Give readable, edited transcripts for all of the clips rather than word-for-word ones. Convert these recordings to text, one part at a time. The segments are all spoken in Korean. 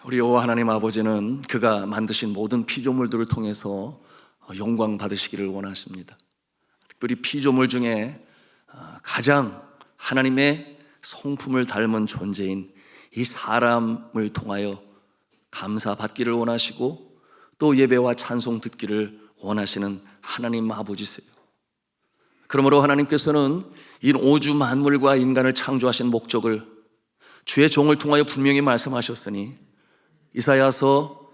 우리 여호와 하나님 아버지는 그가 만드신 모든 피조물들을 통해서 영광 받으시기를 원하십니다. 특별히 피조물 중에 가장 하나님의 성품을 닮은 존재인 이 사람을 통하여 감사받기를 원하시고 또 예배와 찬송 듣기를 원하시는 하나님 아버지세요. 그러므로 하나님께서는 이 우주 만물과 인간을 창조하신 목적을 주의 종을 통하여 분명히 말씀하셨으니 이사야서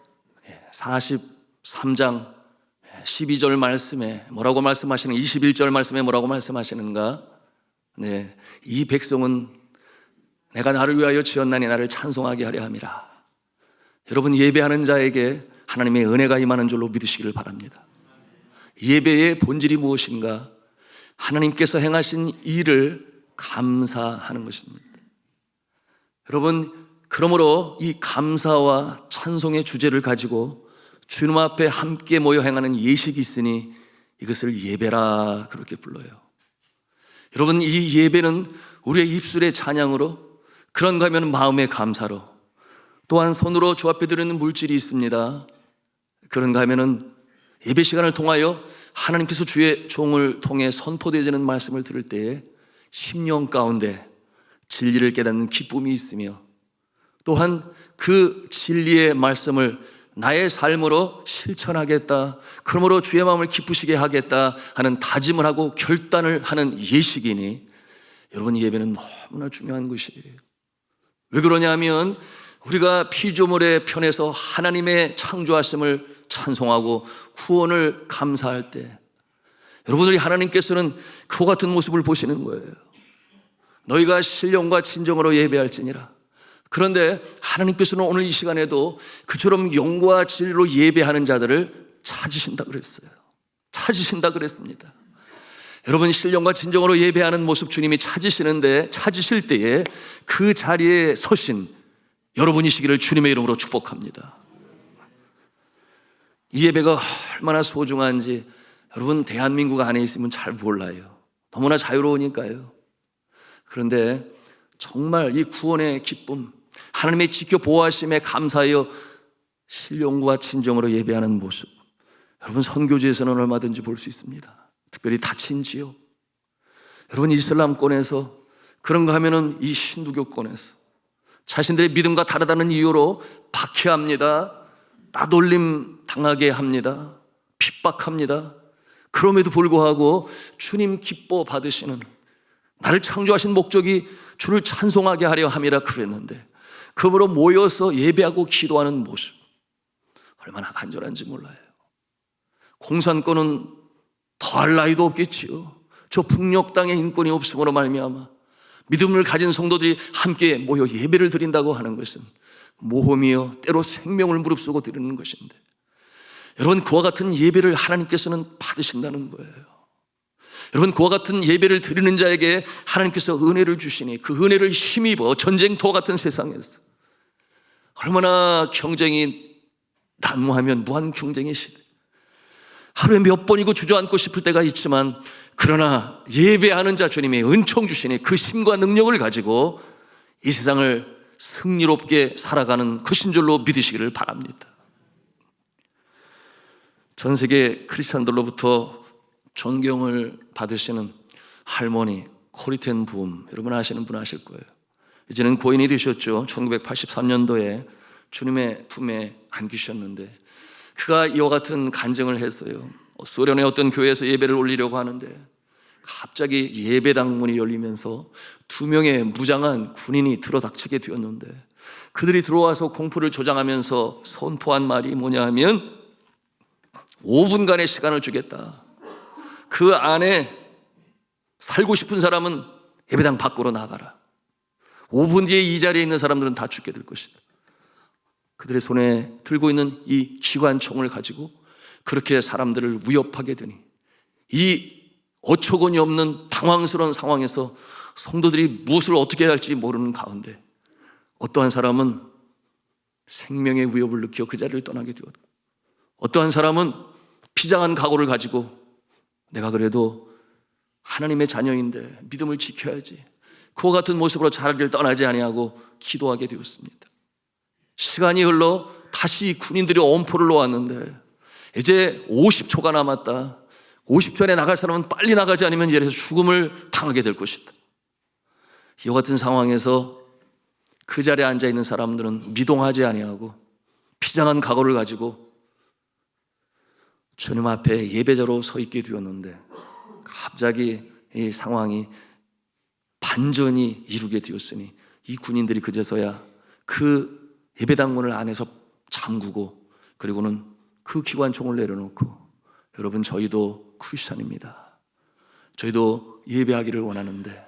43장 12절 말씀에 뭐라고 말씀하시는, 21절 말씀에 뭐라고 말씀하시는가? 이 백성은 내가 나를 위하여 지었나니 나를 찬송하게 하려 함이라. 여러분, 예배하는 자에게 하나님의 은혜가 임하는 줄로 믿으시기를 바랍니다. 예배의 본질이 무엇인가? 하나님께서 행하신 일을 감사하는 것입니다. 여러분, 그러므로 이 감사와 찬송의 주제를 가지고 주님 앞에 함께 모여 행하는 예식이 있으니 이것을 예배라 그렇게 불러요. 여러분, 이 예배는 우리의 입술의 찬양으로, 그런가 하면 마음의 감사로, 또한 손으로 주 앞에 드리는 물질이 있습니다. 그런가 하면 예배 시간을 통하여 하나님께서 주의 종을 통해 선포되어지는 말씀을 들을 때에 심령 가운데 진리를 깨닫는 기쁨이 있으며, 또한 그 진리의 말씀을 나의 삶으로 실천하겠다, 그러므로 주의 마음을 기쁘시게 하겠다 하는 다짐을 하고 결단을 하는 예식이니, 여러분, 예배는 너무나 중요한 것이에요. 왜 그러냐면 우리가 피조물의 편에서 하나님의 창조하심을 찬송하고 구원을 감사할 때 여러분들이 하나님께서는 그와 같은 모습을 보시는 거예요. 너희가 신령과 진정으로 예배할지니라. 그런데 하나님께서는 오늘 이 시간에도 그처럼 영과 진리로 예배하는 자들을 찾으신다 그랬어요. 찾으신다 그랬습니다. 여러분, 신령과 진정으로 예배하는 모습 주님이 찾으실 때에 그 자리에 서신 여러분이시기를 주님의 이름으로 축복합니다. 이 예배가 얼마나 소중한지 여러분, 대한민국 안에 있으면 잘 몰라요. 너무나 자유로우니까요. 그런데 정말 이 구원의 기쁨, 하나님의 지켜 보호하심에 감사하여 신령과 진정으로 예배하는 모습, 여러분, 선교지에서는 얼마든지 볼 수 있습니다. 특별히 다친 지역, 여러분, 이슬람권에서, 그런가 하면은 이 힌두교권에서 자신들의 믿음과 다르다는 이유로 박해합니다. 따돌림 당하게 합니다. 핍박합니다. 그럼에도 불구하고 주님 기뻐 받으시는, 나를 창조하신 목적이 주를 찬송하게 하려 함이라 그랬는데, 그러므로 모여서 예배하고 기도하는 모습 얼마나 간절한지 몰라요. 공산권은 더할 나위도 없겠지요. 저 북녘 땅에 인권이 없음으로 말미암아 믿음을 가진 성도들이 함께 모여 예배를 드린다고 하는 것은 모험이요 때로 생명을 무릅쓰고 드리는 것인데, 여러분, 그와 같은 예배를 하나님께서는 받으신다는 거예요. 여러분, 그와 같은 예배를 드리는 자에게 하나님께서 은혜를 주시니 그 은혜를 힘입어 전쟁터와 같은 세상에서, 얼마나 경쟁이 난무하면 무한 경쟁의 시대, 하루에 몇 번이고 주저앉고 싶을 때가 있지만, 그러나 예배하는 자 주님의 은총 주시니 그 힘과 능력을 가지고 이 세상을 승리롭게 살아가는 것인 줄로 믿으시기를 바랍니다. 전 세계 크리스찬들로부터 존경을 받으시는 할머니 코리텐 부음, 여러분 아시는 분 아실 거예요. 이제는 고인이 되셨죠. 1983년도에 주님의 품에 안기셨는데, 그가 이와 같은 간증을 했어요. 소련의 어떤 교회에서 예배를 올리려고 하는데 갑자기 예배당 문이 열리면서 2명의 무장한 군인이 들어닥치게 되었는데, 그들이 들어와서 공포를 조장하면서 선포한 말이 뭐냐 하면 5분간의 시간을 주겠다. 그 안에 살고 싶은 사람은 예배당 밖으로 나가라. 5분 뒤에 이 자리에 있는 사람들은 다 죽게 될 것이다. 그들의 손에 들고 있는 이 기관총을 가지고 그렇게 사람들을 위협하게 되니, 이 어처구니 없는 당황스러운 상황에서 성도들이 무엇을 어떻게 해야 할지 모르는 가운데 어떠한 사람은 생명의 위협을 느껴 그 자리를 떠나게 되었고, 어떠한 사람은 비장한 각오를 가지고 내가 그래도 하나님의 자녀인데 믿음을 지켜야지, 그와 같은 모습으로 자리를 떠나지 아니하고 기도하게 되었습니다. 시간이 흘러 다시 군인들이 엄포를 놓았는데 이제 50초가 남았다. 50초 안에 나갈 사람은 빨리 나가지 않으면 이래서 죽음을 당하게 될 것이다. 이와 같은 상황에서 그 자리에 앉아있는 사람들은 미동하지 아니하고 비장한 각오를 가지고 주님 앞에 예배자로 서 있게 되었는데, 갑자기 이 상황이 반전이 이루게 되었으니 이 군인들이 그제서야 그 예배당문을 안에서 잠그고, 그리고는 그 기관총을 내려놓고, 여러분, 저희도 크리스찬입니다. 저희도 예배하기를 원하는데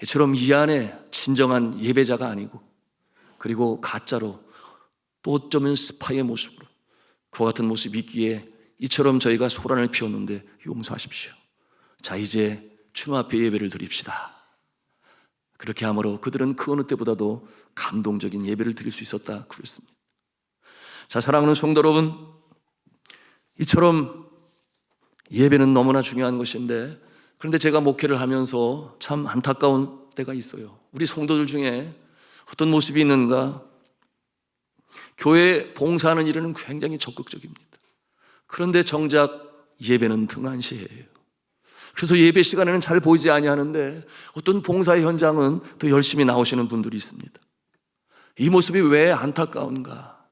이처럼 이 안에 진정한 예배자가 아니고, 그리고 가짜로 또 어쩌면 스파이의 모습으로 그와 같은 모습이 있기에 이처럼 저희가 소란을 피웠는데 용서하십시오. 자, 이제 주님 앞에 예배를 드립시다. 그렇게 함으로 그들은 그 어느 때보다도 감동적인 예배를 드릴 수 있었다 그랬습니다. 자, 사랑하는 성도 여러분, 이처럼 예배는 너무나 중요한 것인데, 그런데 제가 목회를 하면서 참 안타까운 때가 있어요. 우리 성도들 중에 어떤 모습이 있는가? 교회 봉사하는 일에는 굉장히 적극적입니다. 그런데 정작 예배는 등한시해요. 그래서 예배 시간에는 잘 보이지 아니하는데 어떤 봉사의 현장은 더 열심히 나오시는 분들이 있습니다. 이 모습이 왜 안타까운가?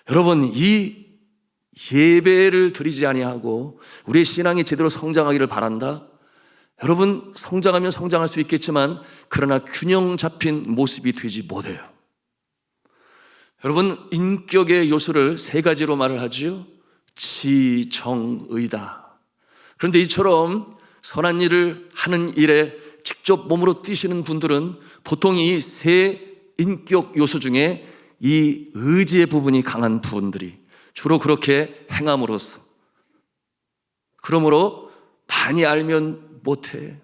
여러분, 이 예배를 드리지 아니하고 우리의 신앙이 제대로 성장하기를 바란다. 여러분, 성장하면 성장할 수 있겠지만 그러나 균형 잡힌 모습이 되지 못해요. 여러분, 인격의 요소를 세 가지로 말을 하지요. 지, 정, 의다. 그런데 이처럼 선한 일을 하는 일에 직접 몸으로 뛰시는 분들은 보통 이 세 인격 요소 중에 이 의지의 부분이 강한 분들이 주로 그렇게 행함으로써, 그러므로 많이 알면 못해.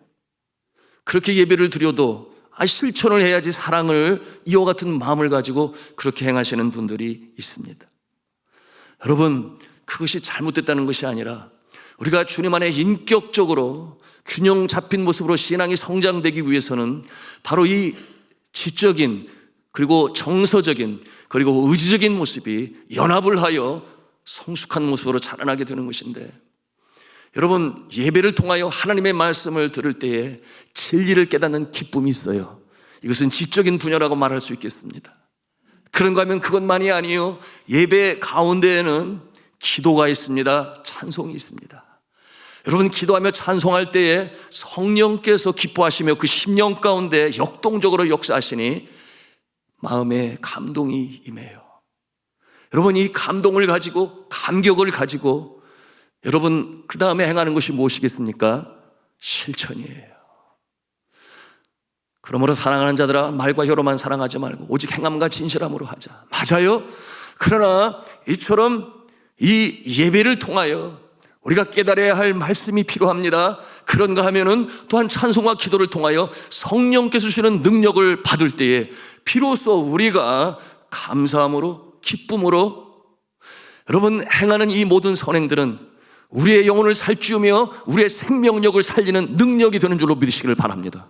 그렇게 예배를 드려도 실천을 해야지 사랑을, 이와 같은 마음을 가지고 그렇게 행하시는 분들이 있습니다. 여러분, 그것이 잘못됐다는 것이 아니라 우리가 주님 안에 인격적으로 균형 잡힌 모습으로 신앙이 성장되기 위해서는 바로 이 지적인, 그리고 정서적인, 그리고 의지적인 모습이 연합을 하여 성숙한 모습으로 자라나게 되는 것인데, 여러분, 예배를 통하여 하나님의 말씀을 들을 때에 진리를 깨닫는 기쁨이 있어요. 이것은 지적인 분야라고 말할 수 있겠습니다. 그런가 하면 그것만이 아니요, 예배 가운데에는 기도가 있습니다. 찬송이 있습니다. 여러분, 기도하며 찬송할 때에 성령께서 기뻐하시며 그 심령 가운데 역동적으로 역사하시니 마음에 감동이 임해요. 여러분, 이 감동을 가지고, 감격을 가지고 여러분, 그 다음에 행하는 것이 무엇이겠습니까? 실천이에요. 그러므로 사랑하는 자들아, 말과 혀로만 사랑하지 말고 오직 행함과 진실함으로 하자. 맞아요. 그러나 이처럼 이 예배를 통하여 우리가 깨달아야 할 말씀이 필요합니다. 그런가 하면은 또한 찬송과 기도를 통하여 성령께서 주시는 능력을 받을 때에 비로소 우리가 감사함으로, 기쁨으로, 여러분, 행하는 이 모든 선행들은 우리의 영혼을 살찌우며 우리의 생명력을 살리는 능력이 되는 줄로 믿으시기를 바랍니다.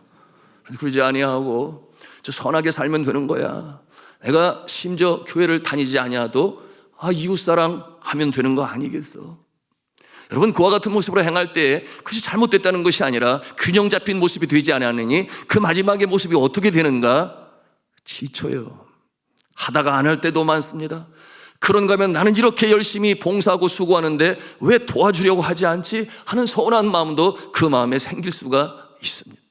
그러지 아니하고 저 선하게 살면 되는 거야, 내가 심지어 교회를 다니지 아니하도 이웃사랑 하면 되는 거 아니겠어? 여러분, 그와 같은 모습으로 행할 때 그것이 잘못됐다는 것이 아니라 균형 잡힌 모습이 되지 않았느니 그 마지막의 모습이 어떻게 되는가? 지쳐요. 하다가 안 할 때도 많습니다. 그런가 하면 나는 이렇게 열심히 봉사하고 수고하는데 왜 도와주려고 하지 않지? 하는 서운한 마음도 그 마음에 생길 수가 있습니다.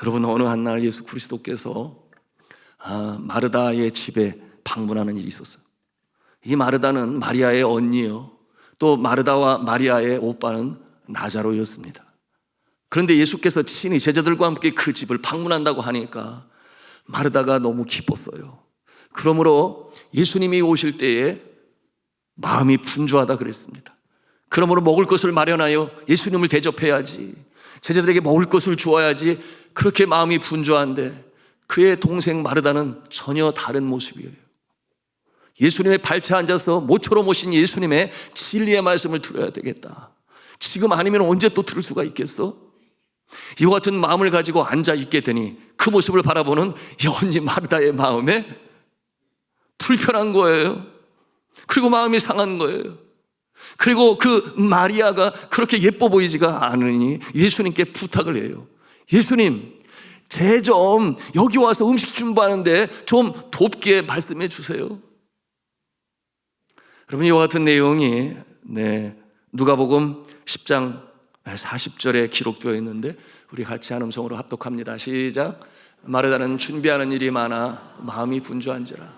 여러분, 어느 한 날 예수 그리스도께서 마르다의 집에 방문하는 일이 있었어요. 이 마르다는 마리아의 언니요, 또 마르다와 마리아의 오빠는 나자로였습니다. 그런데 예수께서 친히 제자들과 함께 그 집을 방문한다고 하니까 마르다가 너무 기뻤어요. 그러므로 예수님이 오실 때에 마음이 분주하다 그랬습니다. 그러므로 먹을 것을 마련하여 예수님을 대접해야지, 제자들에게 먹을 것을 주어야지, 그렇게 마음이 분주한데 그의 동생 마르다는 전혀 다른 모습이에요. 예수님의 발치에 앉아서 모처럼 오신 예수님의 진리의 말씀을 들어야 되겠다, 지금 아니면 언제 또 들을 수가 있겠어? 이와 같은 마음을 가지고 앉아 있게 되니 그 모습을 바라보는 여언니 마르다의 마음에 불편한 거예요. 그리고 마음이 상한 거예요. 그리고 그 마리아가 그렇게 예뻐 보이지가 않으니 예수님께 부탁을 해요. 예수님, 제 좀 여기 와서 음식 준비하는데 좀 돕게 말씀해 주세요. 여러분, 이와 같은 내용이 누가복음 10장 40절에 기록되어 있는데 우리 같이 한 음성으로 합독합니다. 시작. 마르다는 준비하는 일이 많아 마음이 분주한지라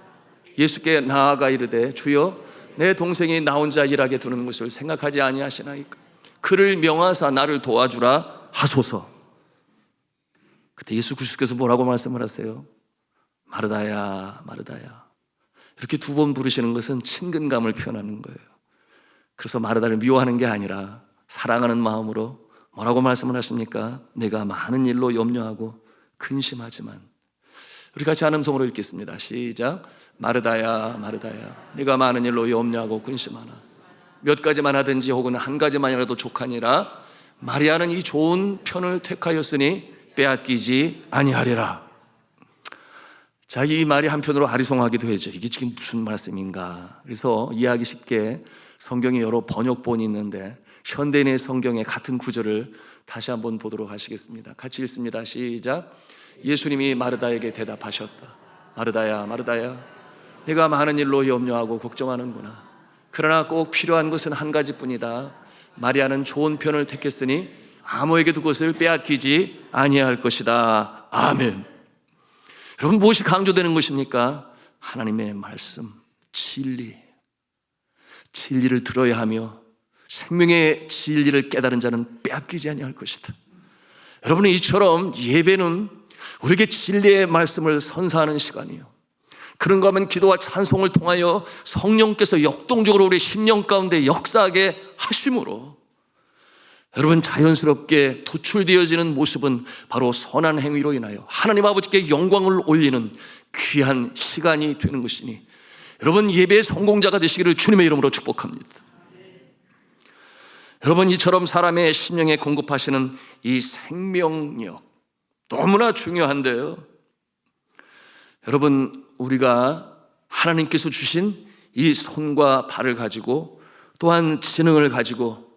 예수께 나아가 이르되 주여 내 동생이 나 혼자 일하게 두는 것을 생각하지 아니하시나이까 그를 명하사 나를 도와주라 하소서. 그때 예수 그리스도께서 뭐라고 말씀을 하세요? 마르다야, 마르다야. 이렇게 두 번 부르시는 것은 친근감을 표현하는 거예요. 그래서 마르다를 미워하는 게 아니라 사랑하는 마음으로 뭐라고 말씀을 하십니까? 내가 많은 일로 염려하고 근심하지만. 우리 같이 한 음성으로 읽겠습니다. 시작. 마르다야, 마르다야, 네가 많은 일로 염려하고 근심하나 몇 가지만 하든지 혹은 한 가지만이라도 족하니라 마리아는 이 좋은 편을 택하였으니 빼앗기지 아니하리라. 자, 이 말이 한편으로 아리송하기도 하죠. 이게 지금 무슨 말씀인가? 그래서 이해하기 쉽게 성경에 여러 번역본이 있는데 현대인의 성경의 같은 구절을 다시 한번 보도록 하시겠습니다. 같이 읽습니다. 시작. 예수님이 마르다에게 대답하셨다. 마르다야, 마르다야, 네가 많은 일로 염려하고 걱정하는구나. 그러나 꼭 필요한 것은 한 가지뿐이다. 마리아는 좋은 편을 택했으니 아무에게도 그것을 빼앗기지 아니할 것이다. 아멘. 여러분, 무엇이 강조되는 것입니까? 하나님의 말씀, 진리. 진리를 들어야 하며 생명의 진리를 깨달은 자는 빼앗기지 아니할 것이다. 여러분, 이처럼 예배는 우리에게 진리의 말씀을 선사하는 시간이에요. 그런가 하면 기도와 찬송을 통하여 성령께서 역동적으로 우리 심령 가운데 역사하게 하심으로 여러분, 자연스럽게 도출되어지는 모습은 바로 선한 행위로 인하여 하나님 아버지께 영광을 올리는 귀한 시간이 되는 것이니 여러분, 예배의 성공자가 되시기를 주님의 이름으로 축복합니다. 여러분, 이처럼 사람의 심령에 공급하시는 이 생명력 너무나 중요한데요, 여러분, 우리가 하나님께서 주신 이 손과 발을 가지고 또한 지능을 가지고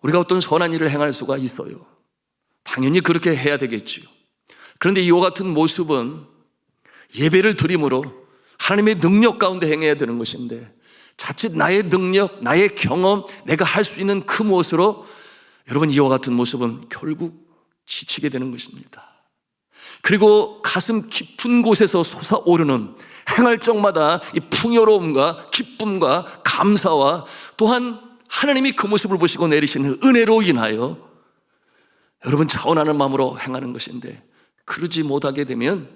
우리가 어떤 선한 일을 행할 수가 있어요. 당연히 그렇게 해야 되겠지요. 그런데 이와 같은 모습은 예배를 드림으로 하나님의 능력 가운데 행해야 되는 것인데 자칫 나의 능력, 나의 경험, 내가 할 수 있는 그 무엇으로 여러분, 이와 같은 모습은 결국 지치게 되는 것입니다. 그리고 가슴 깊은 곳에서 솟아오르는 행할 적마다 이 풍요로움과 기쁨과 감사와 또한 하나님이 그 모습을 보시고 내리시는 은혜로 인하여 여러분, 자원하는 마음으로 행하는 것인데 그러지 못하게 되면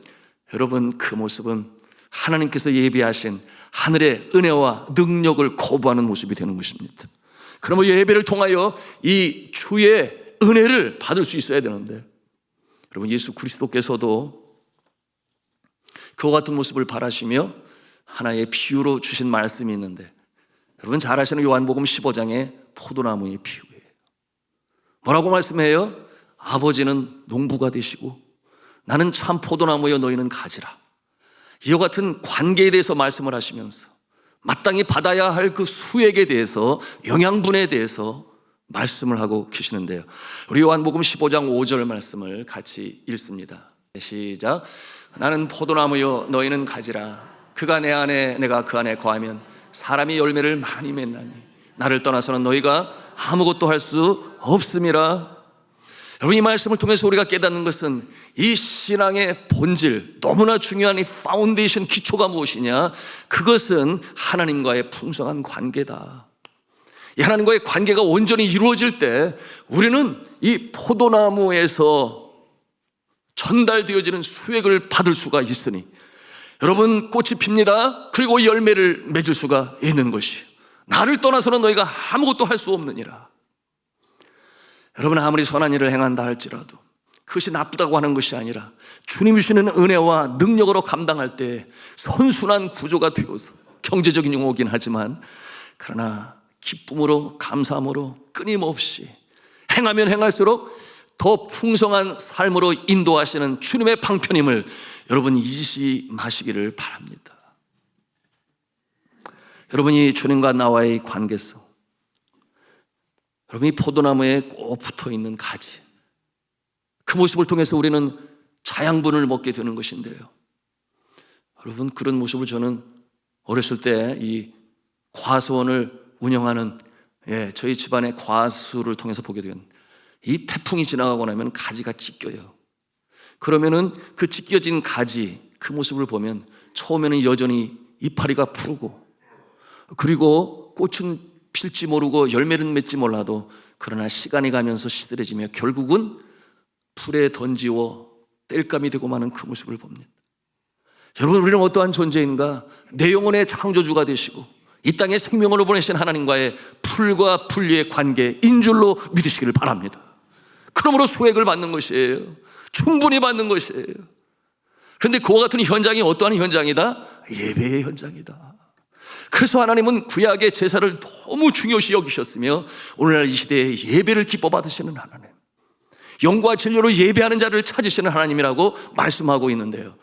여러분, 그 모습은 하나님께서 예비하신 하늘의 은혜와 능력을 거부하는 모습이 되는 것입니다. 그러면 예배를 통하여 이 주의 은혜를 받을 수 있어야 되는데 여러분, 예수 그리스도께서도 그와 같은 모습을 바라시며 하나의 비유로 주신 말씀이 있는데 여러분, 잘 아시는 요한복음 15장의 포도나무의 비유예요. 뭐라고 말씀해요? 아버지는 농부가 되시고 나는 참 포도나무여 너희는 가지라. 이와 같은 관계에 대해서 말씀을 하시면서 마땅히 받아야 할 그 수액에 대해서, 영양분에 대해서 말씀을 하고 계시는데요, 우리 요한복음 15장 5절 말씀을 같이 읽습니다. 시작. 나는 포도나무여 너희는 가지라. 그가 내 안에 내가 그 안에 거하면 사람이 열매를 많이 맺나니 나를 떠나서는 너희가 아무것도 할 수 없음이라. 여러분, 이 말씀을 통해서 우리가 깨닫는 것은 이 신앙의 본질, 너무나 중요한 이 파운데이션, 기초가 무엇이냐? 그것은 하나님과의 풍성한 관계다. 이 하나님과의 관계가 온전히 이루어질 때 우리는 이 포도나무에서 전달되어지는 수액을 받을 수가 있으니 여러분, 꽃이 핍니다. 그리고 열매를 맺을 수가 있는 것이 나를 떠나서는 너희가 아무것도 할 수 없느니라. 여러분, 아무리 선한 일을 행한다 할지라도 그것이 나쁘다고 하는 것이 아니라 주님이 주시는 은혜와 능력으로 감당할 때 선순환 구조가 되어서 경제적인 용어긴 하지만 그러나 기쁨으로 감사함으로 끊임없이 행하면 행할수록 더 풍성한 삶으로 인도하시는 주님의 방편임을 여러분 잊지 마시기를 바랍니다. 여러분이 주님과 나와의 관계성, 여러분이 포도나무에 꼭 붙어있는 가지, 그 모습을 통해서 우리는 자양분을 먹게 되는 것인데요, 여러분 그런 모습을 저는 어렸을 때 이 과수원을 운영하는 저희 집안의 과수를 통해서 보게 된, 이 태풍이 지나가고 나면 가지가 찢겨요. 그러면은 그 찢겨진 가지, 그 모습을 보면 처음에는 여전히 이파리가 푸르고, 그리고 꽃은 필지 모르고 열매는 맺지 몰라도 그러나 시간이 가면서 시들해지며 결국은 불에 던지워 땔감이 되고 마는 그 모습을 봅니다. 여러분, 우리는 어떠한 존재인가? 내 영혼의 창조주가 되시고 이 땅에 생명으로 보내신 하나님과의 풀과 분리의 관계인 줄로 믿으시기를 바랍니다. 그러므로 수액을 받는 것이에요. 충분히 받는 것이에요. 그런데 그와 같은 현장이 어떠한 현장이다? 예배의 현장이다. 그래서 하나님은 구약의 제사를 너무 중요시 여기셨으며 오늘날 이 시대에 예배를 기뻐 받으시는 하나님, 영과 진리로 예배하는 자를 찾으시는 하나님이라고 말씀하고 있는데요,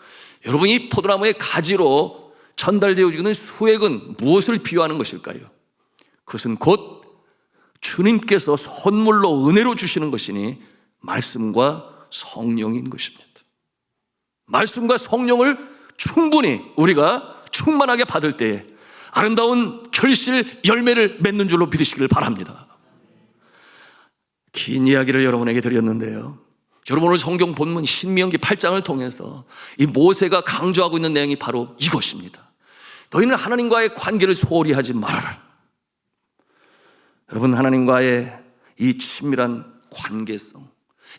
여러분 이 포도나무의 가지로 전달되어지는 수액은 무엇을 비유하는 것일까요? 그것은 곧 주님께서 선물로 은혜로 주시는 것이니 말씀과 성령인 것입니다. 말씀과 성령을 충분히 우리가 충만하게 받을 때에 아름다운 결실 열매를 맺는 줄로 믿으시기를 바랍니다. 긴 이야기를 여러분에게 드렸는데요, 여러분 오늘 성경 본문 신명기 8장을 통해서 이 모세가 강조하고 있는 내용이 바로 이것입니다. 너희는 하나님과의 관계를 소홀히 하지 말아라. 여러분, 하나님과의 이 친밀한 관계성,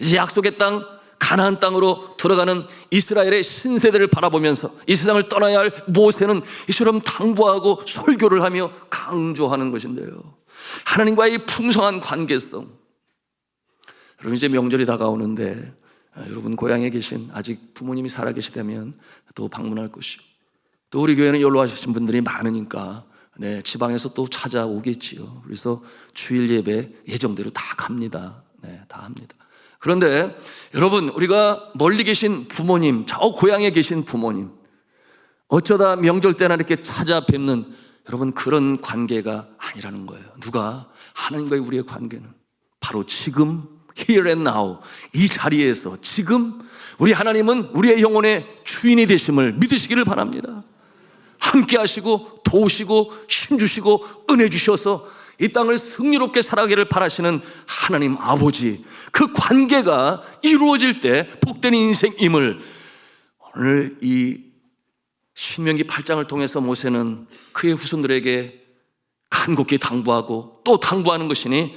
이제 약속의 땅 가나안 땅으로 들어가는 이스라엘의 신세대를 바라보면서 이 세상을 떠나야 할 모세는 이처럼 당부하고 설교를 하며 강조하는 것인데요, 하나님과의 풍성한 관계성. 여러분 이제 명절이 다가오는데 여러분 고향에 계신 아직 부모님이 살아계시다면 또 방문할 것이고, 또 우리 교회는 연로하신 분들이 많으니까 지방에서 또 찾아오겠지요. 그래서 주일 예배 예정대로 다 갑니다. 다 합니다. 그런데 여러분, 우리가 멀리 계신 부모님, 저 고향에 계신 부모님, 어쩌다 명절 때나 이렇게 찾아뵙는 여러분 그런 관계가 아니라는 거예요. 누가? 하나님과의 우리의 관계는 바로 지금 here and now, 이 자리에서 지금 우리 하나님은 우리의 영혼의 주인이 되심을 믿으시기를 바랍니다. 함께 하시고 도우시고 힘주시고 은혜 주셔서 이 땅을 승리롭게 살아가기를 바라시는 하나님 아버지, 그 관계가 이루어질 때 복된 인생임을 오늘 이 신명기 8장을 통해서 모세는 그의 후손들에게 간곡히 당부하고 또 당부하는 것이니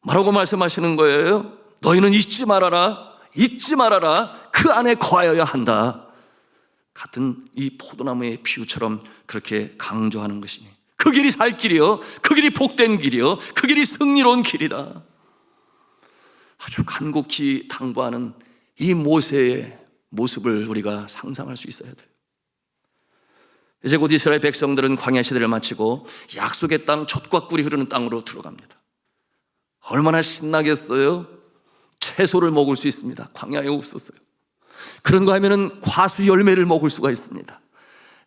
뭐라고 말씀하시는 거예요? 너희는 잊지 말아라, 잊지 말아라, 그 안에 거하여야 한다. 같은 이 포도나무의 비유처럼 그렇게 강조하는 것이니 그 길이 살 길이요, 그 길이 복된 길이요, 그 길이 승리로운 길이다. 아주 간곡히 당부하는 이 모세의 모습을 우리가 상상할 수 있어야 돼요. 이제 곧 이스라엘 백성들은 광야 시대를 마치고 약속의 땅, 젖과 꿀이 흐르는 땅으로 들어갑니다. 얼마나 신나겠어요? 채소를 먹을 수 있습니다. 광야에 없었어요. 그런가 하면은 과수 열매를 먹을 수가 있습니다.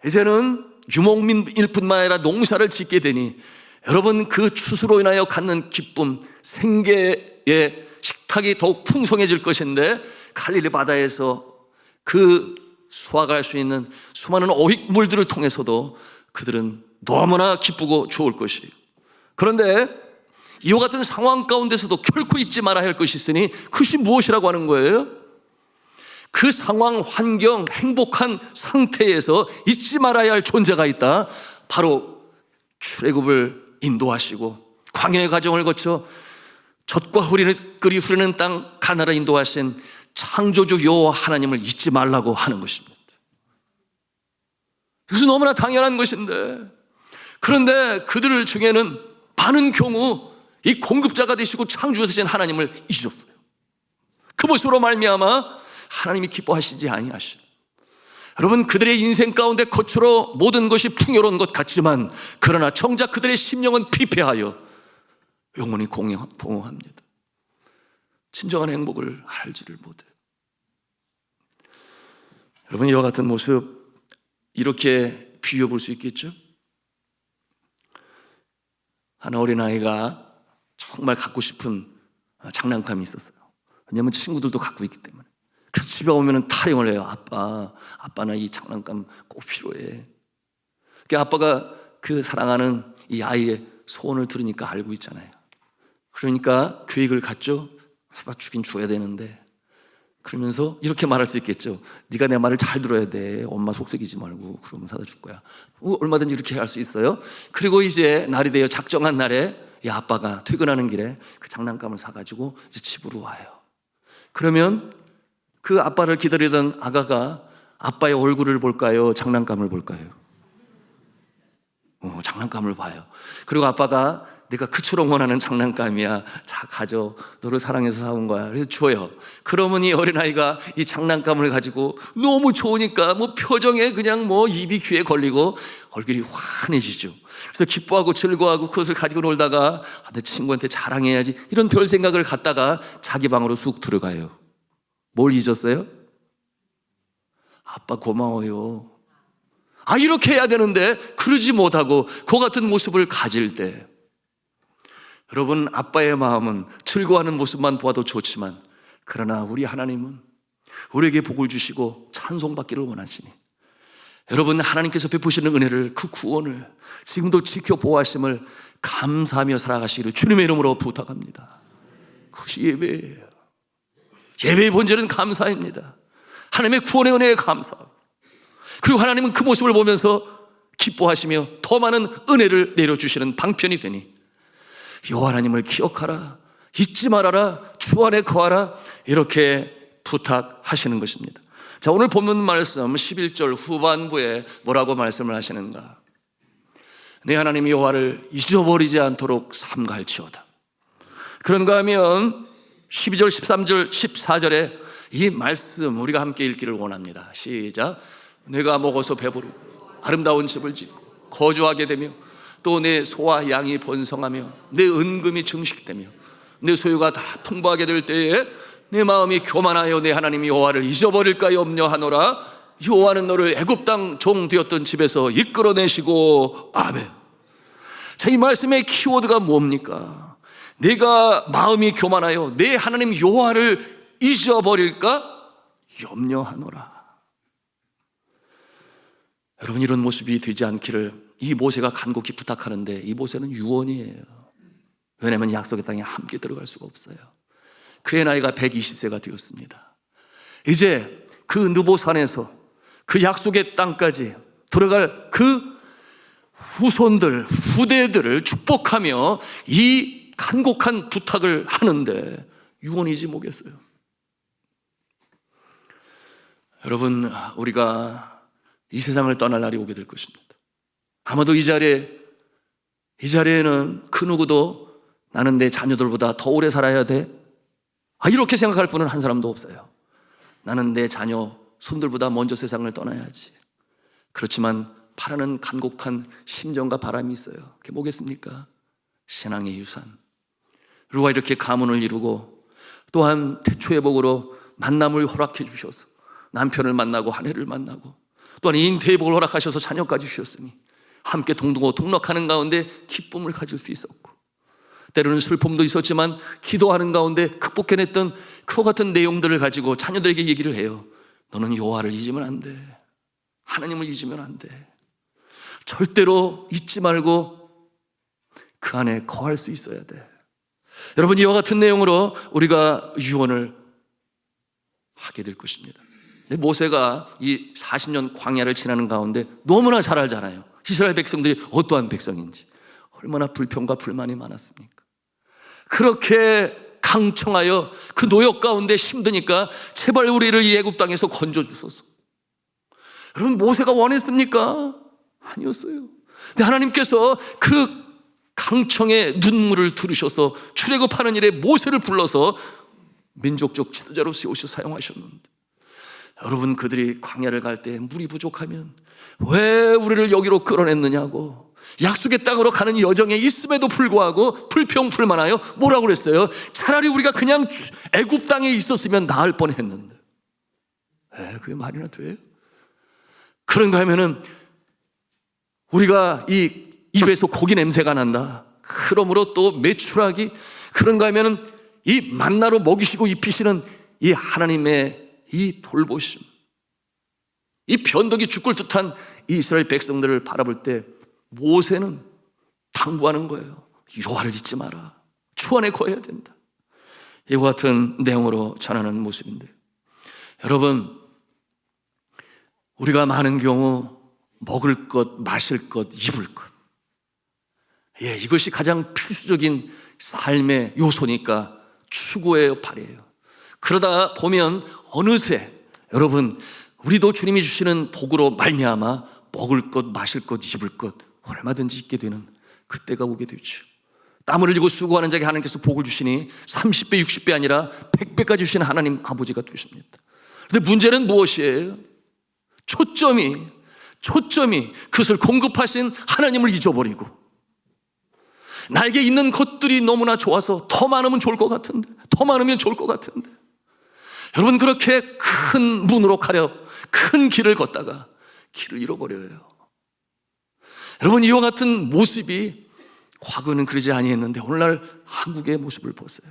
이제는 유목민일 뿐만 아니라 농사를 짓게 되니 여러분 그 추수로 인하여 갖는 기쁨, 생계의 식탁이 더욱 풍성해질 것인데 갈릴리 바다에서 그 수확할 수 있는 수많은 어획물들을 통해서도 그들은 너무나 기쁘고 좋을 것이에요. 그런데 이와 같은 상황 가운데서도 결코 잊지 말아야 할 것이 있으니 그것이 무엇이라고 하는 거예요? 그 상황, 환경, 행복한 상태에서 잊지 말아야 할 존재가 있다. 바로 출애굽을 인도하시고 광야의 과정을 거쳐 젖과 꿀이 흐르는 땅 가나안을 인도하신 창조주 여호와 하나님을 잊지 말라고 하는 것입니다. 그것은 너무나 당연한 것인데, 그런데 그들 중에는 많은 경우 이 공급자가 되시고 창조주가 되신 하나님을 잊으셨어요. 그 모습으로 말미암아 하나님이 기뻐하시지 아니하시오. 여러분, 그들의 인생 가운데 겉으로 모든 것이 풍요로운 것 같지만 그러나 정작 그들의 심령은 피폐하여 영원히 공허합니다. 진정한 행복을 알지를 못해요. 여러분, 이와 같은 모습 이렇게 비유해 볼 수 있겠죠? 한 어린아이가 정말 갖고 싶은 장난감이 있었어요. 왜냐하면 친구들도 갖고 있기 때문에. 그래서 집에 오면 타령을 해요. 아빠 나 이 장난감 꼭 필요해. 그러니까 아빠가 그 사랑하는 이 아이의 소원을 들으니까 알고 있잖아요. 그러니까 계획을 갖죠. 사다 주긴 줘야 되는데, 그러면서 이렇게 말할 수 있겠죠. 네가 내 말을 잘 들어야 돼. 엄마 속썩이지 말고. 그러면 사다 줄 거야. 얼마든지 이렇게 할 수 있어요. 그리고 이제 날이 되어 작정한 날에 이 아빠가 퇴근하는 길에 그 장난감을 사가지고 이제 집으로 와요. 그러면 그 아빠를 기다리던 아가가 아빠의 얼굴을 볼까요? 장난감을 볼까요? 장난감을 봐요. 그리고 아빠가 내가 그처럼 원하는 장난감이야. 자, 가져. 너를 사랑해서 사온 거야. 그래서 줘요. 그러면 이 어린아이가 이 장난감을 가지고 너무 좋으니까 뭐 표정에 그냥 뭐 입이 귀에 걸리고 얼굴이 환해지죠. 그래서 기뻐하고 즐거워하고 그것을 가지고 놀다가 내 친구한테 자랑해야지, 이런 별 생각을 갖다가 자기 방으로 쑥 들어가요. 뭘 잊었어요? 아빠 고마워요. 이렇게 해야 되는데 그러지 못하고 그 같은 모습을 가질 때, 여러분, 아빠의 마음은 즐거워하는 모습만 보아도 좋지만, 그러나 우리 하나님은 우리에게 복을 주시고 찬송받기를 원하시니, 여러분, 하나님께서 베푸시는 은혜를, 그 구원을 지금도 지켜보아심을 감사하며 살아가시기를 주님의 이름으로 부탁합니다. 그것이 예배예요. 예배의 본질은 감사입니다. 하나님의 구원의 은혜에 감사하고, 그리고 하나님은 그 모습을 보면서 기뻐하시며 더 많은 은혜를 내려주시는 방편이 되니, 여호와 하나님을 기억하라, 잊지 말아라, 주 안에 거하라, 이렇게 부탁하시는 것입니다. 자, 오늘 본문 말씀 11절 후반부에 뭐라고 말씀을 하시는가? 내 하나님 여호와를 잊어버리지 않도록 삼가할지어다. 그런가 하면 12절, 13절, 14절에 이 말씀 우리가 함께 읽기를 원합니다. 시작. 내가 먹어서 배부르고 아름다운 집을 짓고 거주하게 되며, 또 내 소와 양이 번성하며 내 은금이 증식되며 내 소유가 다 풍부하게 될 때에 내 마음이 교만하여 내 하나님 여호와를 잊어버릴까 염려하노라. 여호와는 너를 애굽 땅 종 되었던 집에서 이끌어내시고. 아멘. 자, 이 말씀의 키워드가 뭡니까? 내가 마음이 교만하여 내 하나님 여호와를 잊어버릴까 염려하노라. 여러분, 이런 모습이 되지 않기를 이 모세가 간곡히 부탁하는데, 이 모세는 유언이에요. 왜냐하면 약속의 땅에 함께 들어갈 수가 없어요. 그의 나이가 120세가 되었습니다. 이제 그 느보산에서 그 약속의 땅까지 들어갈 그 후손들, 후대들을 축복하며 이 간곡한 부탁을 하는데 유언이지 뭐겠어요. 여러분, 우리가 이 세상을 떠날 날이 오게 될 것입니다. 아마도 이 자리에는 그 누구도 나는 내 자녀들보다 더 오래 살아야 돼, 이렇게 생각할 분은 한 사람도 없어요. 나는 내 자녀, 손들보다 먼저 세상을 떠나야지. 그렇지만 바라는 간곡한 심정과 바람이 있어요. 그게 뭐겠습니까? 신앙의 유산. 우리가 이렇게 가문을 이루고 또한 태초의 복으로 만남을 허락해 주셔서 남편을 만나고 아내를 만나고, 또한 잉태의 복을 허락하셔서 자녀까지 주셨으니 함께 동등하고 동락하는 가운데 기쁨을 가질 수 있었고, 때로는 슬픔도 있었지만 기도하는 가운데 극복해냈던 그와 같은 내용들을 가지고 자녀들에게 얘기를 해요. 너는 여호와를 잊으면 안 돼. 하나님을 잊으면 안 돼. 절대로 잊지 말고 그 안에 거할 수 있어야 돼. 여러분, 이와 같은 내용으로 우리가 유언을 하게 될 것입니다. 모세가 이 40년 광야를 지나는 가운데 너무나 잘 알잖아요. 이스라엘 백성들이 어떠한 백성인지, 얼마나 불평과 불만이 많았습니까? 그렇게 강청하여 그 노역 가운데 힘드니까 제발 우리를 이 애굽 땅에서 건져주소서. 여러분, 모세가 원했습니까? 아니었어요. 근데 하나님께서 그 강청의 눈물을 들으셔서 출애굽하는 일에 모세를 불러서 민족적 지도자로 세우셔 사용하셨는데, 여러분, 그들이 광야를 갈 때 물이 부족하면 왜 우리를 여기로 끌어냈느냐고, 약속의 땅으로 가는 여정에 있음에도 불구하고 불평불만하여 뭐라고 그랬어요? 차라리 우리가 그냥 애굽 땅에 있었으면 나을 뻔했는데. 그게 말이나 돼요? 그런가 하면은 우리가 이 입에서 고기 냄새가 난다. 그러므로 또 매출하기, 그런가 하면은 이 만나로 먹이시고 입히시는 이 하나님의 이 돌보심, 이 변덕이 죽을 듯한 이스라엘 백성들을 바라볼 때 모세는 당부하는 거예요. 여호와를 잊지 마라. 주 안에 거해야 된다. 이와 같은 내용으로 전하는 모습인데, 여러분, 우리가 많은 경우 먹을 것, 마실 것, 입을 것, 이것이 가장 필수적인 삶의 요소니까 추구해요, 바래요. 그러다 보면 어느새 여러분, 우리도 주님이 주시는 복으로 말미암아 먹을 것, 마실 것, 입을 것 얼마든지 있게 되는 그때가 오게 되죠. 땀을 흘리고 수고하는 자에게 하나님께서 복을 주시니 30배, 60배 아니라 100배까지 주시는 하나님 아버지가 되십니다. 그런데 문제는 무엇이에요? 초점이 그것을 공급하신 하나님을 잊어버리고, 나에게 있는 것들이 너무나 좋아서 더 많으면 좋을 것 같은데, 더 많으면 좋을 것 같은데, 여러분, 그렇게 큰 문으로 가려 큰 길을 걷다가 길을 잃어버려요. 여러분, 이와 같은 모습이 과거는 그러지 아니했는데 오늘날 한국의 모습을 보세요.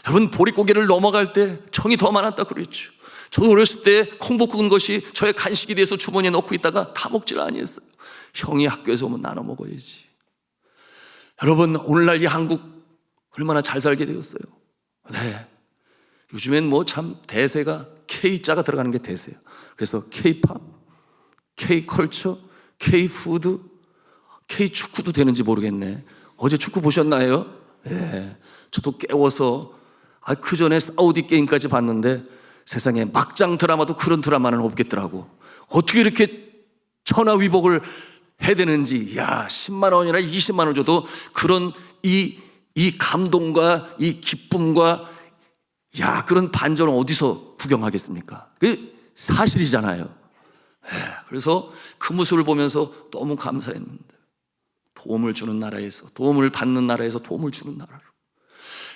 여러분, 보릿고개를 넘어갈 때 정이 더 많았다 그랬죠. 저도 어렸을 때 콩 볶은 것이 저의 간식이 돼서 주머니에 넣고 있다가 다 먹질 아니했어요. 형이 학교에서 오면 나눠 먹어야지. 여러분, 오늘날 이 한국 얼마나 잘 살게 되었어요. 네, 요즘엔 뭐 참 대세가 K자가 들어가는 게 대세예요. 그래서 K팝, K컬처, K푸드, K축구도 되는지 모르겠네. 어제 축구 보셨나요? 네, 저도 깨워서 그 전에 사우디 게임까지 봤는데 세상에 막장 드라마도 그런 드라마는 없겠더라고. 어떻게 이렇게 천하위복을 해야 되는지, 10만 원이나 20만 원 줘도 그런 이 감동과 이 기쁨과 그런 반전을 어디서 구경하겠습니까? 그게 사실이잖아요. 그래서 그 모습을 보면서 너무 감사했는데, 도움을 주는 나라에서, 도움을 받는 나라에서 도움을 주는 나라로.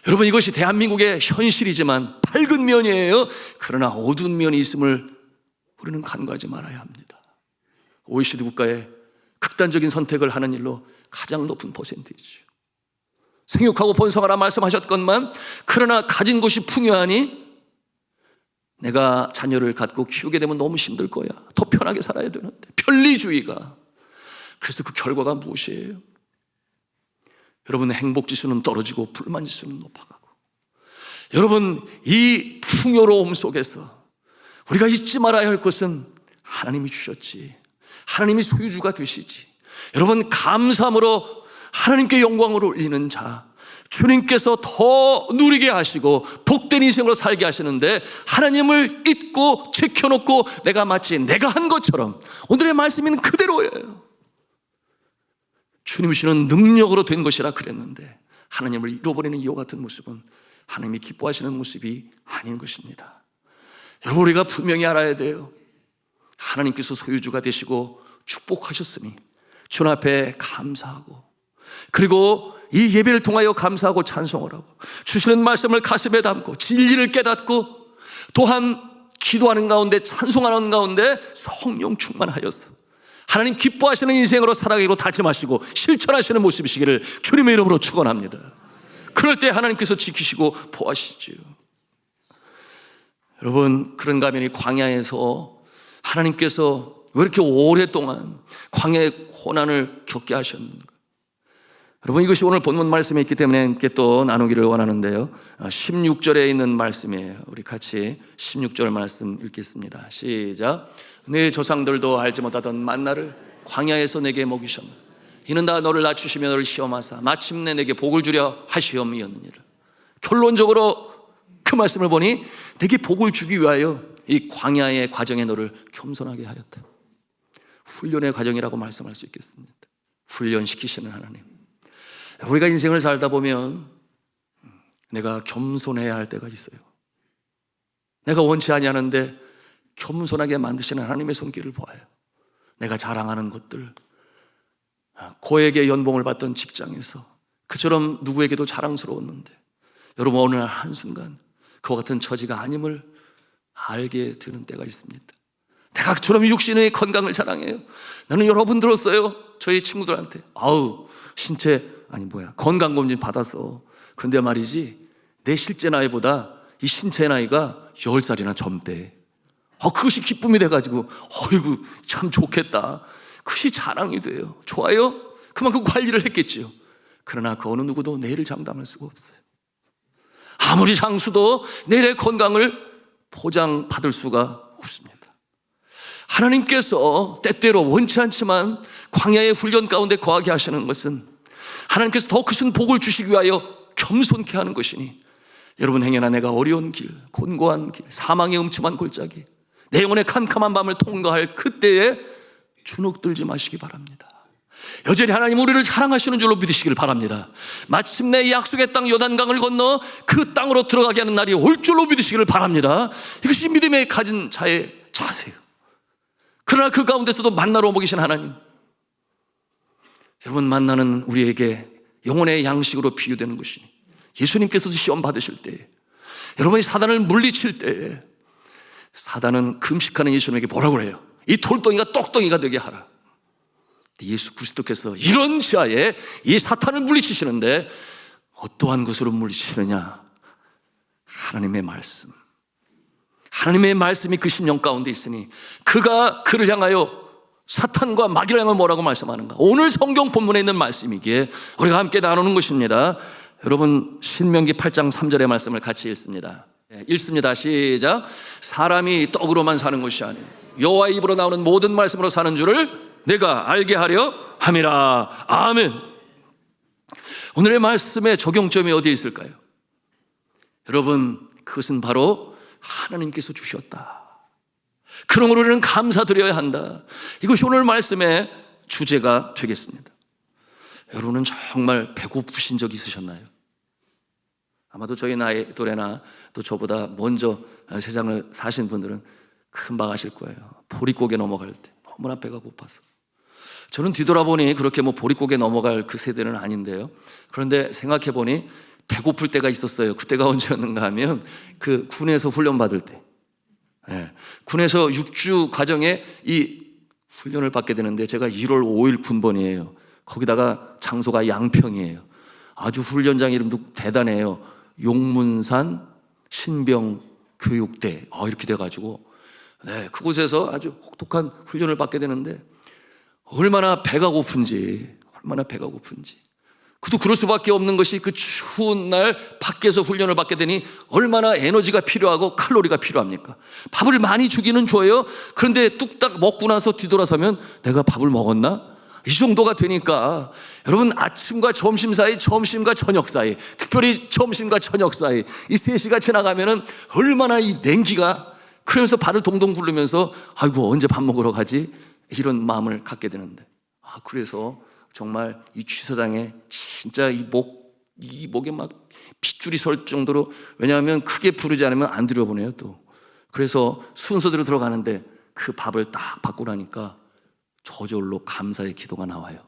여러분, 이것이 대한민국의 현실이지만 밝은 면이에요. 그러나 어두운 면이 있음을 우리는 간과하지 말아야 합니다. OECD 국가의 극단적인 선택을 하는 일로 가장 높은 퍼센티지죠. 생육하고 번성하라 말씀하셨건만, 그러나 가진 것이 풍요하니 내가 자녀를 갖고 키우게 되면 너무 힘들 거야. 더 편하게 살아야 되는데, 편리주의가. 그래서 그 결과가 무엇이에요? 여러분, 행복지수는 떨어지고 불만지수는 높아가고, 여러분, 이 풍요로움 속에서 우리가 잊지 말아야 할 것은 하나님이 주셨지, 하나님이 소유주가 되시지. 여러분, 감사함으로 하나님께 영광을 올리는 자, 주님께서 더 누리게 하시고 복된 인생으로 살게 하시는데, 하나님을 잊고 지켜놓고 내가 마치 내가 한 것처럼, 오늘의 말씀은 그대로예요. 주님이 주시는 능력으로 된 것이라 그랬는데 하나님을 잃어버리는 이와 같은 모습은 하나님이 기뻐하시는 모습이 아닌 것입니다. 여러분, 우리가 분명히 알아야 돼요. 하나님께서 소유주가 되시고 축복하셨으니 주님 앞에 감사하고, 그리고 이 예배를 통하여 감사하고 찬송을 하고, 주시는 말씀을 가슴에 담고 진리를 깨닫고, 또한 기도하는 가운데, 찬송하는 가운데 성령 충만하여서 하나님 기뻐하시는 인생으로 살아가기로 다짐하시고 실천하시는 모습이시기를 주님의 이름으로 축원합니다. 그럴 때 하나님께서 지키시고 보호하시지요. 여러분, 그런가 하면 이 광야에서 하나님께서 왜 이렇게 오랫동안 광야의 고난을 겪게 하셨는가? 여러분, 이것이 오늘 본문 말씀에 있기 때문에 함께 또 나누기를 원하는데요, 16절에 있는 말씀이에요. 우리 같이 16절 말씀 읽겠습니다. 시작. 내 조상들도 알지 못하던 만나를 광야에서 내게 먹이셨네. 이는 다 너를 낮추시며 너를 시험하사 마침내 내게 복을 주려 하시옵이었느니라. 결론적으로 그 말씀을 보니 내게 복을 주기 위하여 이 광야의 과정에 너를 겸손하게 하였다. 훈련의 과정이라고 말씀할 수 있겠습니다. 훈련시키시는 하나님. 우리가 인생을 살다 보면 내가 겸손해야 할 때가 있어요. 내가 원치 아니하는데 겸손하게 만드시는 하나님의 손길을 보아요. 내가 자랑하는 것들, 고액의 연봉을 받던 직장에서 그처럼 누구에게도 자랑스러웠는데 여러분 어느 날 한순간 그와 같은 처지가 아님을 알게 되는 때가 있습니다. 내가 그처럼 육신의 건강을 자랑해요. 나는 여러분 들었어요. 저희 친구들한테 신체 건강검진 받았어. 그런데 말이지 내 실제 나이보다 이 신체 나이가 10살이나 젊대. 그것이 기쁨이 돼가지고 어이구 참 좋겠다. 그것이 자랑이 돼요. 좋아요? 그만큼 관리를 했겠지요. 그러나 그 어느 누구도 내일을 장담할 수가 없어요. 아무리 장수도 내일의 건강을 보장받을 수가 없습니다. 하나님께서 때때로 원치 않지만 광야의 훈련 가운데 거하게 하시는 것은 하나님께서 더 크신 복을 주시기 위하여 겸손케 하는 것이니 여러분 행여나 내가 어려운 길, 곤고한 길, 사망의 음침한 골짜기, 내 영혼의 캄캄한 밤을 통과할 그때에 주눅들지 마시기 바랍니다. 여전히 하나님 우리를 사랑하시는 줄로 믿으시길 바랍니다. 마침내 약속의 땅 요단강을 건너 그 땅으로 들어가게 하는 날이 올 줄로 믿으시기를 바랍니다. 이것이 믿음에 가진 자의 자세요. 그러나 그 가운데서도 만나러 오고 계신 하나님, 여러분 만나는 우리에게 영혼의 양식으로 비유되는 것이니 예수님께서도 시험 받으실 때에 여러분이 사단을 물리칠 때에 사단은 금식하는 예수님에게 뭐라고 해요? 이 돌덩이가 떡덩이가 되게 하라. 예수 그리스도께서 이런 지하에 이 사탄을 물리치시는데 어떠한 것으로 물리치느냐? 하나님의 말씀. 하나님의 말씀이 그 심령 가운데 있으니 그가 그를 향하여 사탄과 마귀를 향하여 뭐라고 말씀하는가? 오늘 성경 본문에 있는 말씀이기에 우리가 함께 나누는 것입니다. 여러분 신명기 8장 3절의 말씀을 같이 읽습니다. 읽습니다. 시작. 사람이 떡으로만 사는 것이 아니요 여호와의 입으로 나오는 모든 말씀으로 사는 줄을 내가 알게 하려 함이라. 아멘. 오늘의 말씀의 적용점이 어디에 있을까요? 여러분 그것은 바로 하나님께서 주셨다. 그러므로 우리는 감사드려야 한다. 이것이 오늘 말씀의 주제가 되겠습니다. 여러분은 정말 배고프신 적 있으셨나요? 아마도 저희 나이 또래나 또 저보다 먼저 세상을 사신 분들은 금방 아실 거예요. 보릿고개 넘어갈 때 너무나 배가 고파서. 저는 뒤돌아보니 그렇게 보릿고개 넘어갈 그 세대는 아닌데요. 그런데 생각해보니 배고플 때가 있었어요. 그때가 언제였는가 하면 그 군에서 훈련 받을 때, 군에서 6주 과정에 이 훈련을 받게 되는데 제가 1월 5일 군번이에요. 거기다가 장소가 양평이에요. 아주 훈련장 이름도 대단해요. 용문산 신병교육대 이렇게 돼가지고 그곳에서 아주 혹독한 훈련을 받게 되는데 얼마나 배가 고픈지 그도 그럴 수밖에 없는 것이 그 추운 날 밖에서 훈련을 받게 되니 얼마나 에너지가 필요하고 칼로리가 필요합니까? 밥을 많이 주기는 줘요. 그런데 뚝딱 먹고 나서 뒤돌아서면 내가 밥을 먹었나? 이 정도가 되니까 여러분 아침과 점심 사이, 점심과 저녁 사이, 특별히 점심과 저녁 사이 이 3시가 지나가면은 얼마나 이 냉기가, 그러면서 발을 동동 굴르면서 아이고 언제 밥 먹으러 가지? 이런 마음을 갖게 되는데 그래서 정말 이 취사장에 진짜 이 목에 막 핏줄이 설 정도로, 왜냐하면 크게 부르지 않으면 안 들여보내요 또. 그래서 순서대로 들어가는데 그 밥을 딱 받고 나니까 저절로 감사의 기도가 나와요.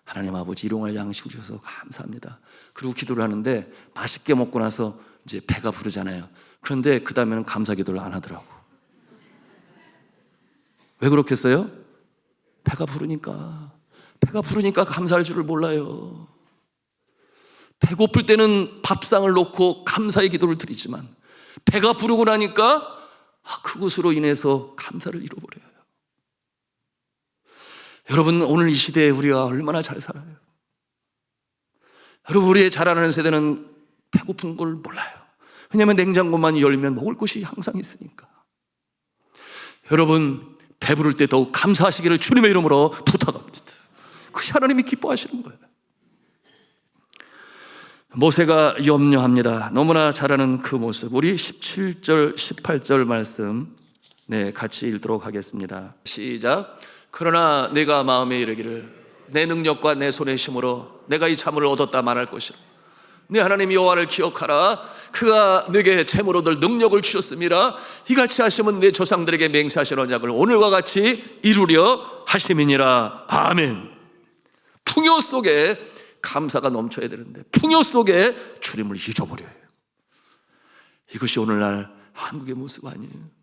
하나님 아버지 일용할 양식을 주셔서 감사합니다. 그리고 기도를 하는데 맛있게 먹고 나서 이제 배가 부르잖아요. 그런데 그 다음에는 감사 기도를 안 하더라고. 왜 그렇겠어요? 배가 부르니까 감사할 줄을 몰라요. 배고플 때는 밥상을 놓고 감사의 기도를 드리지만 배가 부르고 나니까 그것으로 인해서 감사를 잃어버려요. 여러분 오늘 이 시대에 우리가 얼마나 잘 살아요. 여러분 우리의 자라나는 세대는 배고픈 걸 몰라요. 왜냐하면 냉장고만 열면 먹을 것이 항상 있으니까. 여러분 배부를 때 더욱 감사하시기를 주님의 이름으로 부탁합니다. 그것이 하나님이 기뻐하시는 거예요. 모세가 염려합니다. 너무나 잘하는 그 모습. 우리 17절 18절 말씀 같이 읽도록 하겠습니다. 시작. 그러나 내가 마음에 이르기를 내 능력과 내 손의 힘으로 내가 이 자물을 얻었다 말할 것이라. 네 하나님 여호와를 기억하라. 그가 네게 재물 얻을 능력을 주셨음이라. 이같이 하시면 네 조상들에게 맹세하신 언약을 오늘과 같이 이루려 하심이니라. 아멘. 풍요 속에 감사가 넘쳐야 되는데 풍요 속에 주님을 잊어버려요. 이것이 오늘날 한국의 모습 아니에요.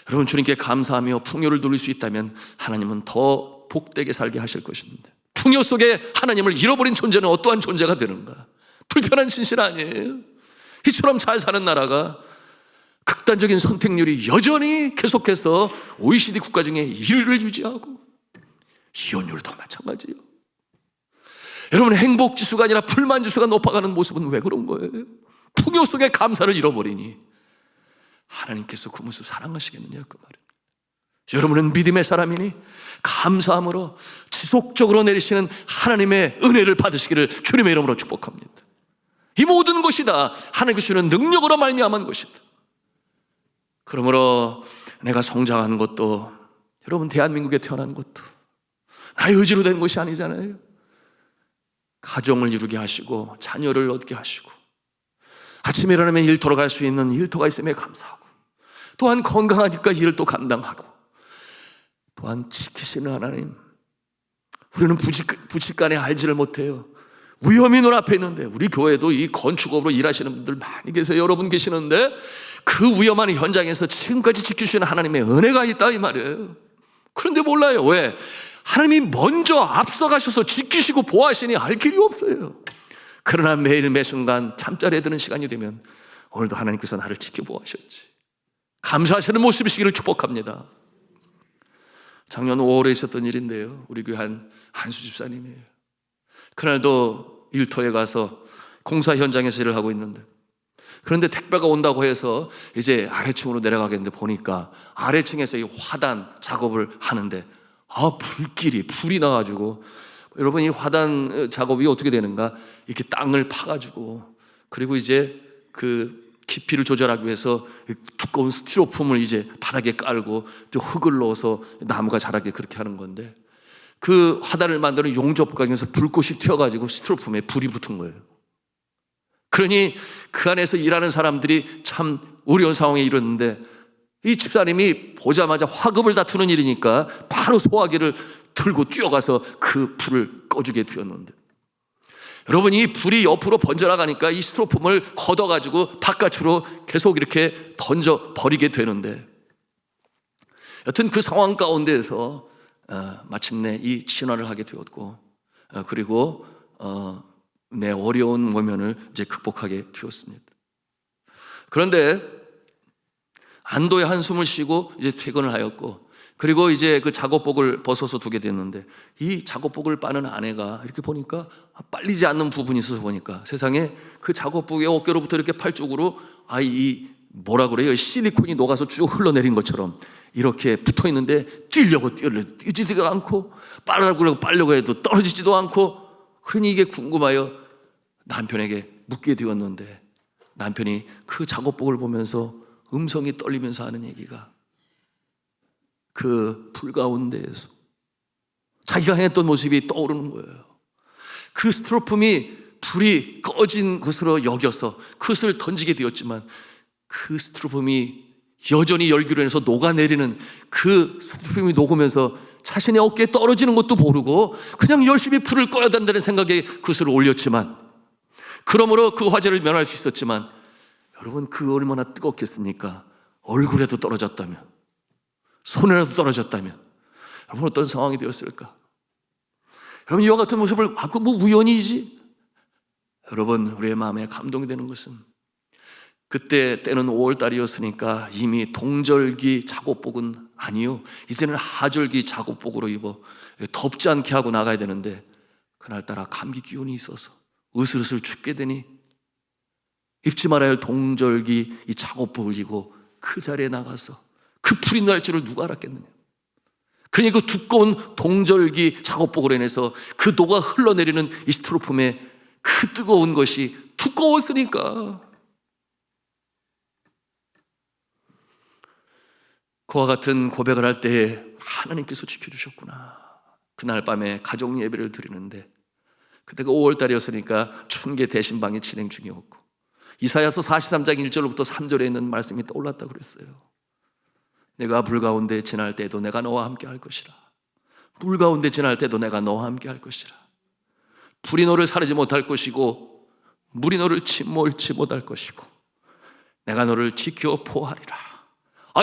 여러분, 주님께 감사하며 풍요를 누릴 수 있다면 하나님은 더 복되게 살게 하실 것인데, 풍요 속에 하나님을 잃어버린 존재는 어떠한 존재가 되는가? 불편한 진실 아니에요? 이처럼 잘 사는 나라가 극단적인 선택률이 여전히 계속해서 OECD 국가 중에 1위를 유지하고 이혼율도 마찬가지예요. 여러분, 행복지수가 아니라 불만지수가 높아가는 모습은 왜 그런 거예요? 풍요 속에 감사를 잃어버리니 하나님께서 그 모습 사랑하시겠느냐, 그 말입니다. 여러분은 믿음의 사람이니 감사함으로 지속적으로 내리시는 하나님의 은혜를 받으시기를 주님의 이름으로 축복합니다. 이 모든 것이 다 하나님께 주시는 능력으로 말미암은 것이다. 그러므로 내가 성장한 것도, 여러분 대한민국에 태어난 것도 나의 의지로 된 것이 아니잖아요. 가정을 이루게 하시고 자녀를 얻게 하시고 아침에 일어나면 일터로 갈 수 있는 일터가 있음에 감사하고, 또한 건강하니까 일을 또 감당하고, 또한 지키시는 하나님, 우리는 부직간에 알지를 못해요. 위험이 눈앞에 있는데, 우리 교회도 이 건축업으로 일하시는 분들 많이 계세요. 여러분 계시는데 그 위험한 현장에서 지금까지 지키시는 하나님의 은혜가 있다, 이 말이에요. 그런데 몰라요. 왜? 하나님이 먼저 앞서가셔서 지키시고 보호하시니 알 길이 없어요. 그러나 매일 매순간 잠자리에 드는 시간이 되면 오늘도 하나님께서 나를 지켜보하셨지, 감사하시는 모습이시기를 축복합니다. 작년 5월에 있었던 일인데요, 우리 교회 한수 집사님이에요. 그날도 일터에 가서 공사 현장에서 일을 하고 있는데, 그런데 택배가 온다고 해서 이제 아래층으로 내려가겠는데 보니까 아래층에서 이 화단 작업을 하는데 불이 나가지고, 여러분 이 화단 작업이 어떻게 되는가, 이렇게 땅을 파가지고, 그리고 이제 그 깊이를 조절하기 위해서 두꺼운 스티로폼을 이제 바닥에 깔고 또 흙을 넣어서 나무가 자라게 그렇게 하는 건데, 그 화단을 만드는 용접각에서 불꽃이 튀어가지고 스티로폼에 불이 붙은 거예요. 그러니 그 안에서 일하는 사람들이 참 어려운 상황에 이르는데, 이 집사님이 보자마자 화급을 다투는 일이니까 바로 소화기를 들고 뛰어가서 그 불을 꺼주게 되었는데, 여러분 이 불이 옆으로 번져나가니까 이 스티로폼을 걷어가지고 바깥으로 계속 이렇게 던져 버리게 되는데, 여튼 그 상황 가운데에서 마침내 이 진화를 하게 되었고, 그리고 내 어려운 모면을 이제 극복하게 되었습니다. 그런데 안도의 한숨을 쉬고 이제 퇴근을 하였고, 그리고 이제 그 작업복을 벗어서 두게 됐는데, 이 작업복을 빠는 아내가 이렇게 보니까 빨리지 않는 부분이 있어서 보니까 세상에 그 작업복의 어깨로부터 이렇게 팔 쪽으로 이 뭐라 그래요? 실리콘이 녹아서 쭉 흘러내린 것처럼 이렇게 붙어 있는데, 뛰지도 않고 빨려고 해도 떨어지지도 않고, 그러니 이게 궁금하여 남편에게 묻게 되었는데, 남편이 그 작업복을 보면서 음성이 떨리면서 하는 얘기가, 그 불 가운데에서 자기가 행했던 모습이 떠오르는 거예요. 그 스티로폼이 불이 꺼진 것으로 여겨서 그것을 던지게 되었지만, 그 스티로폼이 여전히 열기로 해서 녹아내리는 그 스티로폼이 녹으면서 자신의 어깨에 떨어지는 것도 모르고 그냥 열심히 불을 꺼야 된다는 생각에 그것을 올렸지만, 그러므로 그 화재를 면할 수 있었지만, 여러분 그 얼마나 뜨겁겠습니까? 얼굴에도 떨어졌다면, 손에라도 떨어졌다면 여러분 어떤 상황이 되었을까? 여러분 이와 같은 모습을 뭐 우연이지? 여러분 우리의 마음에 감동이 되는 것은, 그때 때는 5월달이었으니까 이미 동절기 작업복은 아니요, 이제는 하절기 작업복으로 입어 덥지 않게 하고 나가야 되는데, 그날따라 감기 기운이 있어서 으슬으슬 춥게 되니 입지 말아야 할 동절기 이 작업복을 입고 그 자리에 나가서 그 불이 날 줄을 누가 알았겠느냐. 그러니 그 두꺼운 동절기 작업복으로 인해서 그 녹아 흘러내리는 이 스티로폼의 그 뜨거운 것이 두꺼웠으니까, 그와 같은 고백을 할 때에 하나님께서 지켜주셨구나. 그날 밤에 가정 예배를 드리는데, 그때가 5월달이었으니까 춘계 대신방이 진행 중이었고, 이사야서 43장 1절부터 3절에 있는 말씀이 떠올랐다고 그랬어요. 내가 불 가운데 지날 때에도 내가 너와 함께 할 것이라. 물 가운데 지날 때도 내가 너와 함께 할 것이라. 불이 너를 사르지 못할 것이고 물이 너를 침몰치 못할 것이고 내가 너를 지켜 보호하리라.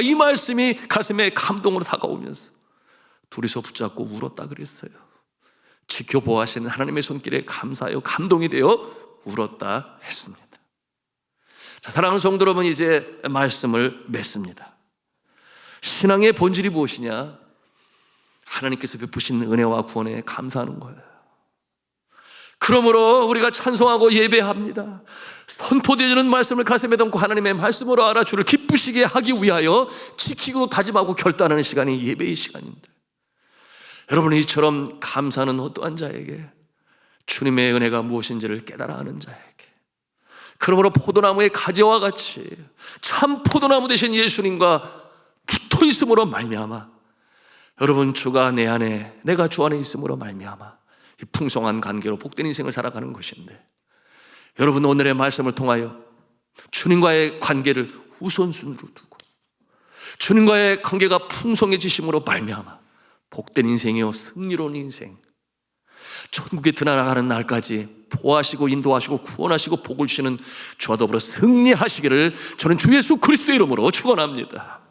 이 말씀이 가슴에 감동으로 다가오면서 둘이서 붙잡고 울었다 그랬어요. 지켜 보호하시는 하나님의 손길에 감사하여 감동이 되어 울었다 했습니다. 자, 사랑하는 성도 여러분, 이제 말씀을 맺습니다. 신앙의 본질이 무엇이냐? 하나님께서 베푸신 은혜와 구원에 감사하는 거예요. 그러므로 우리가 찬송하고 예배합니다. 선포되어지는 말씀을 가슴에 담고 하나님의 말씀으로 알아 주를 기쁘시게 하기 위하여 지키고 다짐하고 결단하는 시간이 예배의 시간입니다. 여러분, 이처럼 감사는 어떠한 자에게? 주님의 은혜가 무엇인지를 깨달아 아는 자에게. 그러므로 포도나무의 가지와 같이 참 포도나무 되신 예수님과 붙어 있음으로 말미암아 여러분, 주가 내 안에, 내가 주 안에 있음으로 말미암아 이 풍성한 관계로 복된 인생을 살아가는 것인데, 여러분, 오늘의 말씀을 통하여 주님과의 관계를 우선순위로 두고 주님과의 관계가 풍성해지심으로 말미암아 복된 인생이요 승리로운 인생, 천국에 들어가는 날까지 보호하시고 인도하시고 구원하시고 복을 주시는 주와 더불어 승리하시기를 저는 주 예수 그리스도의 이름으로 축원합니다.